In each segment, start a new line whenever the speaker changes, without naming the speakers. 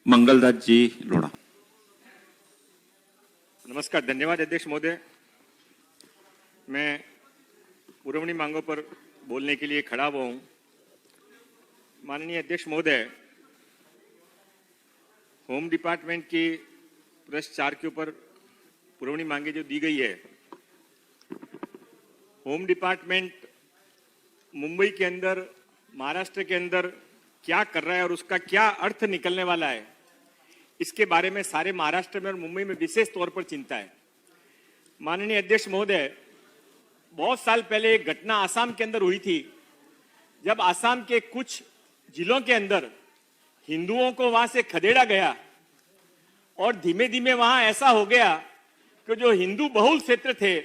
मंगलदास जी लोढ़ा।
नमस्कार, धन्यवाद अध्यक्ष महोदय। मैं पुरवणी मांगों पर बोलने के लिए खड़ा हुआ हूं। माननीय अध्यक्ष महोदय, होम डिपार्टमेंट की प्रश्न 4 के ऊपर पुरवणी मांगे जो दी गई है, होम डिपार्टमेंट मुंबई के अंदर, महाराष्ट्र के अंदर क्या कर रहा है और उसका क्या अर्थ निकलने वाला है, इसके बारे में सारे महाराष्ट्र में और मुंबई में विशेष तौर पर चिंता है। माननीय अध्यक्ष महोदय, बहुत साल पहले एक घटना आसाम के अंदर हुई थी, जब आसाम के कुछ जिलों के अंदर हिंदुओं को वहां से खदेड़ा गया और धीमे धीमे वहां ऐसा हो गया कि जो हिंदू बहुल क्षेत्र थे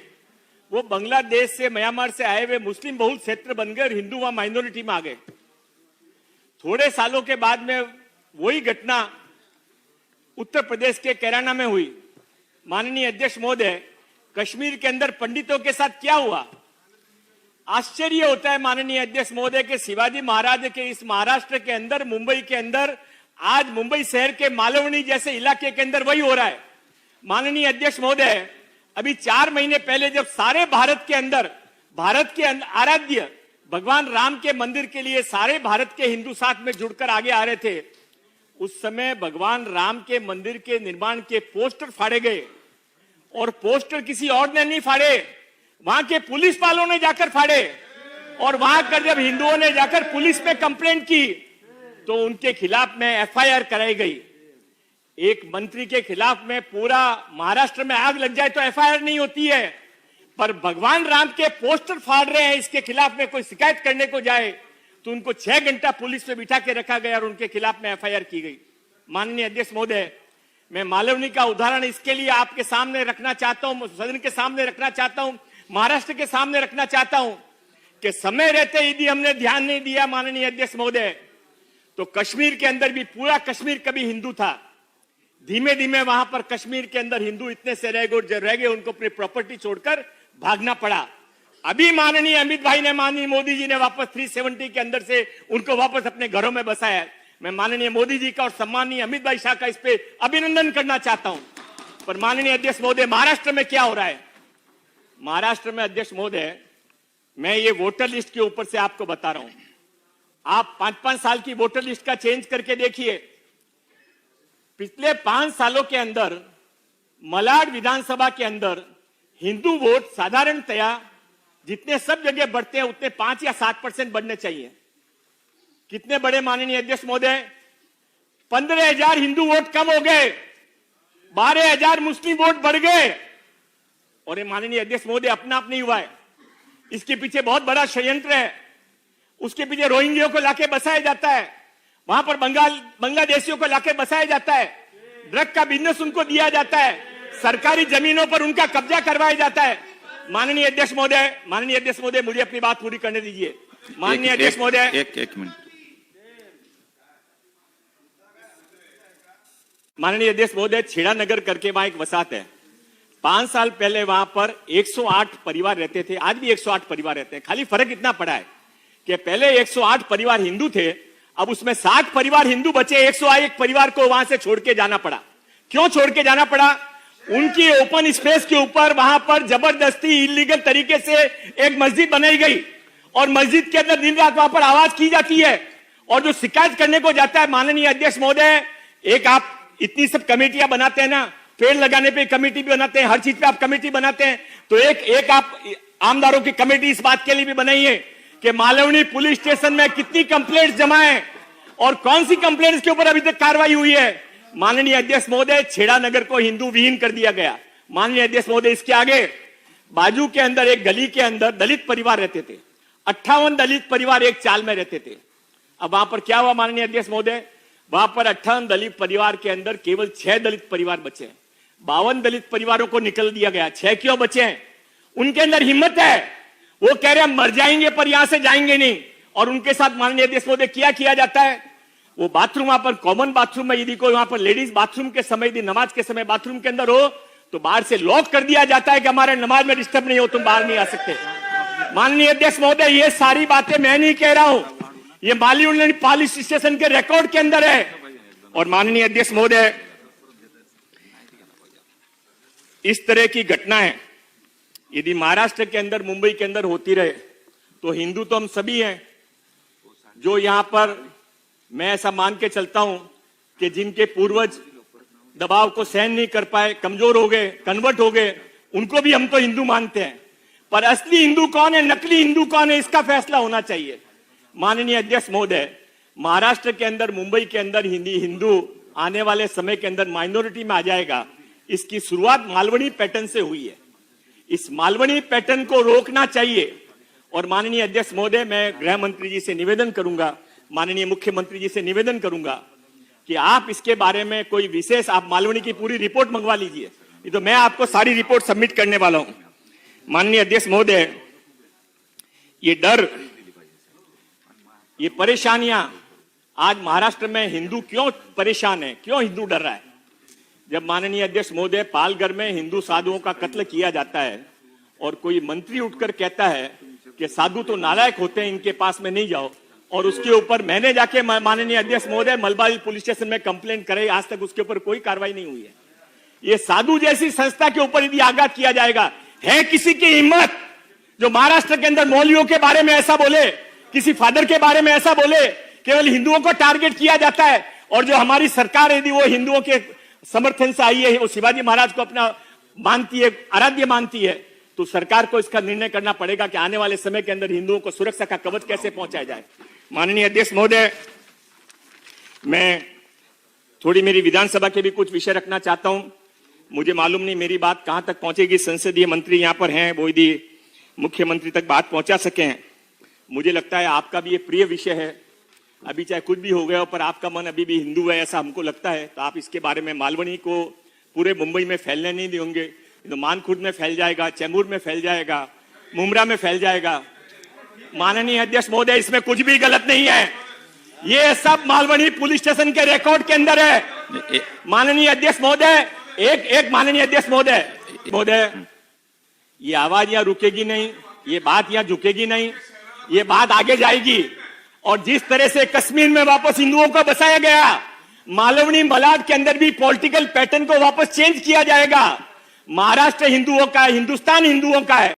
वो बांग्लादेश से, म्यांमार से आए हुए मुस्लिम बहुल क्षेत्र बन गए और हिंदू वहां माइनॉरिटी में आ गए। थोड़े सालों के बाद में वही घटना उत्तर प्रदेश के कैराना में हुई। माननीय अध्यक्ष महोदय, कश्मीर के अंदर पंडितों के साथ क्या हुआ? आश्चर्य होता है माननीय अध्यक्ष महोदय के शिवाजी महाराज के इस महाराष्ट्र के अंदर, मुंबई के अंदर, आज मुंबई शहर के मालवनी जैसे इलाके के अंदर वही हो रहा है। माननीय अध्यक्ष महोदय, अभी 4 महीने पहले जब सारे भारत के अंदर, भारत के आराध्य भगवान राम के मंदिर के लिए सारे भारत के हिंदू साथ में जुड़कर आगे आ रहे थे, उस समय भगवान राम के मंदिर के निर्माण के पोस्टर फाड़े गए और पोस्टर किसी और ने नहीं फाड़े, वहां के पुलिस वालों ने जाकर फाड़े। और वहां कर जब हिंदुओं ने जाकर पुलिस में कंप्लेंट की तो उनके खिलाफ में एफआईआर कराई गई। एक मंत्री के खिलाफ में पूरा महाराष्ट्र में आग लग जाए तो एफआईआर नहीं होती है, पर भगवान राम के पोस्टर फाड़ रहे हैं, इसके खिलाफ में कोई शिकायत करने को जाए तो उनको 6 घंटा पुलिस में बिठा के रखा गया और उनके खिलाफ में एफआईआर की गई। माननीय अध्यक्ष महोदय, मैं मालवनी का उदाहरण इसके लिए आपके सामने रखना चाहता हूं, सदन के सामने रखना चाहता हूं, महाराष्ट्र के सामने रखना चाहता हूं कि समय रहते यदि हमने ध्यान नहीं दिया माननीय अध्यक्ष महोदय, तो कश्मीर के अंदर भी पूरा कश्मीर कभी हिंदू था, धीमे धीमे वहां पर कश्मीर के अंदर हिंदू इतने से रह गए उनको अपनी प्रॉपर्टी छोड़कर भागना पड़ा। अभी माननीय अमित भाई ने, माननीय मोदी जी ने वापस 370 के अंदर से उनको वापस अपने घरों में बसाया है। मैं माननीय मोदी जी का और सम्माननीय अमित भाई शाह का इस पे अभिनंदन करना चाहता हूं। पर माननीय अध्यक्ष महोदय, महाराष्ट्र में क्या हो रहा है? महाराष्ट्र में अध्यक्ष महोदय, मैं ये वोटर लिस्ट के ऊपर से आपको बता रहा हूं, आप 5-5 साल की वोटर लिस्ट का चेंज करके देखिए। पिछले 5 सालों के अंदर मलाड विधानसभा के अंदर हिंदू वोट साधारणतया जितने सब जगह बढ़ते हैं उतने 5 या 7% बढ़ने चाहिए। कितने बड़े माननीय अध्यक्ष महोदय? 15,000 हिंदू वोट कम हो गए, 12,000 मुस्लिम वोट बढ़ गए। और ये माननीय अध्यक्ष महोदय अपना आप नहीं हुआ है, इसके पीछे बहुत बड़ा षड्यंत्र है। उसके पीछे रोहिंग्याओं को लाके बसाया जाता है, वहां पर बांग्लादेशियों को लाके बसाया जाता है, ड्रग का बिजनेस उनको दिया जाता है, सरकारी जमीनों पर उनका कब्जा करवाया जाता है। माननीय अध्यक्ष महोदय, मुझे अपनी बात पूरी करने दीजिए। माननीय अध्यक्ष महोदय,
एक मिनट।
माननीय अध्यक्ष महोदय, छेड़ा नगर करके वहां एक वसाहत है। 5 साल पहले वहां पर 108 परिवार रहते थे, आज भी 108 परिवार रहते हैं। खाली फर्क इतना पड़ा है कि पहले 108 परिवार हिंदू थे, अब उसमें 60 परिवार हिंदू बचे, 101 परिवार को वहां से छोड़ के जाना पड़ा। क्यों छोड़ के जाना पड़ा? उनकी ओपन स्पेस के ऊपर वहां पर जबरदस्ती इलीगल तरीके से एक मस्जिद बनाई गई और मस्जिद के अंदर दिन रात वहां पर आवाज की जाती है। और जो शिकायत करने को जाता है माननीय अध्यक्ष महोदय, एक आप इतनी सब कमेटियां बनाते हैं ना, पेड़ लगाने पे कमेटी भी बनाते हैं, हर चीज पे आप कमेटी बनाते हैं, तो एक आप आमदारों की कमेटी इस बात के लिए भी बनाइए कि मालवनी पुलिस स्टेशन में कितनी कंप्लेंट्स जमा है और कौन सी कंप्लेंट्स के ऊपर अभी तक कार्रवाई हुई है। माननीय अध्यक्ष महोदय, छेड़ा नगर को हिंदू विहीन कर दिया गया। माननीय अध्यक्ष महोदय, इसके आगे बाजू के अंदर एक गली के अंदर दलित परिवार रहते थे, 58 दलित परिवार एक चाल में रहते थे। अब वहां पर क्या हुआ माननीय अध्यक्ष महोदय? वहां पर 58 दलित परिवार के अंदर केवल 6 दलित परिवार बचे, 52 दलित परिवारों को निकल दिया गया। 6 क्यों बचे हैं? उनके अंदर हिम्मत है, वो कह रहे हैं मर जाएंगे पर यहां से जाएंगे नहीं। और उनके साथ माननीय अध्यक्ष महोदय क्या किया जाता है? वो बाथरूम, वहां पर कॉमन बाथरूम में यदि कोई वहां पर लेडीज बाथरूम के समय, यदि नमाज के समय बाथरूम के अंदर हो तो बाहर से लॉक कर दिया जाता है कि हमारे नमाज में डिस्टर्ब नहीं हो, तुम बाहर नहीं आ सकते। माननीय अध्यक्ष महोदय, ये सारी बातें मैं नहीं कह रहा हूं, ये मालवनी पुलिस स्टेशन के रिकॉर्ड के अंदर है। और माननीय अध्यक्ष महोदय, इस तरह की घटनाएं यदि महाराष्ट्र के अंदर, मुंबई के अंदर होती रहे तो हिंदू तो हम सभी हैं। जो यहां पर, मैं ऐसा मान के चलता हूं कि जिनके पूर्वज दबाव को सहन नहीं कर पाए, कमजोर हो गए, कन्वर्ट हो गए, उनको भी हम तो हिंदू मानते हैं। पर असली हिंदू कौन है, नकली हिंदू कौन है, इसका फैसला होना चाहिए। माननीय अध्यक्ष महोदय, महाराष्ट्र के अंदर, मुंबई के अंदर हिंदू आने वाले समय के अंदर माइनॉरिटी में आ जाएगा। इसकी शुरुआत मालवणी पैटर्न से हुई है। इस मालवणी पैटर्न को रोकना चाहिए। और माननीय अध्यक्ष महोदय, मैं गृह मंत्री जी से निवेदन करूंगा, माननीय मुख्यमंत्री जी से निवेदन करूंगा कि आप इसके बारे में कोई विशेष, आप मालवणी की पूरी रिपोर्ट मंगवा लीजिए। ये तो मैं आपको सारी रिपोर्ट सबमिट करने वाला हूं। माननीय अध्यक्ष महोदय, ये डर, ये परेशानियां, आज महाराष्ट्र में हिंदू क्यों परेशान है, क्यों हिंदू डर रहा है? जब माननीय अध्यक्ष महोदय, पालघर में हिंदू साधुओं का कत्ल किया जाता है और कोई मंत्री उठकर कहता है कि साधु तो नालायक होते हैं, इनके पास में नहीं जाओ, और उसके ऊपर मैंने जाके माननीय अध्यक्ष महोदय मलबारी पुलिस स्टेशन में कंप्लेंट कराई, आज तक उसके ऊपर कोई कार्रवाई नहीं हुई है। ये साधु जैसी संस्था के ऊपर यदि आघात किया जाएगा, है किसी की हिम्मत जो महाराष्ट्र के अंदर मौलवियों के बारे में ऐसा बोले, किसी फादर के बारे में ऐसा बोले? केवल हिंदुओं को टारगेट किया जाता है। और जो हमारी सरकार यदि वो हिंदुओं के समर्थन से आई है, वो शिवाजी महाराज को अपना मानती है, आराध्य मानती है, तो सरकार को इसका निर्णय करना पड़ेगा कि आने वाले समय के अंदर हिंदुओं को सुरक्षा का कवच कैसे पहुंचाया जाए। माननीय अध्यक्ष महोदय, मैं थोड़ी मेरी विधानसभा के भी कुछ विषय रखना चाहता हूं। मुझे मालूम नहीं मेरी बात कहां तक पहुंचेगी, संसदीय मंत्री यहां पर हैं, वो यदि मुख्यमंत्री तक बात पहुंचा सके। मुझे लगता है आपका भी ये प्रिय विषय है, अभी चाहे कुछ भी हो गया हो, पर आपका मन अभी भी हिंदू है, ऐसा हमको लगता है। तो आप इसके बारे में, मालवणी को पूरे मुंबई में फैलने नहीं देंगे, तो मानखुर्द में फैल जाएगा, चैम्बूर में फैल जाएगा, मुमरा में फैल जाएगा। माननीय अध्यक्ष महोदय, इसमें कुछ भी गलत नहीं है, ये सब मालवणी पुलिस स्टेशन के रिकॉर्ड के अंदर है। माननीय अध्यक्ष महोदय, एक माननीय अध्यक्ष महोदय, ये आवाज यहां रुकेगी नहीं, ये बात यहां झुकेगी नहीं, ये बात आगे जाएगी। और जिस तरह से कश्मीर में वापस हिंदुओं को बसाया गया, मालवणी मलाड के अंदर भी पॉलिटिकल पैटर्न को वापस चेंज किया जाएगा। महाराष्ट्र हिंदुओं का है, हिंदुस्तान हिंदुओं का है।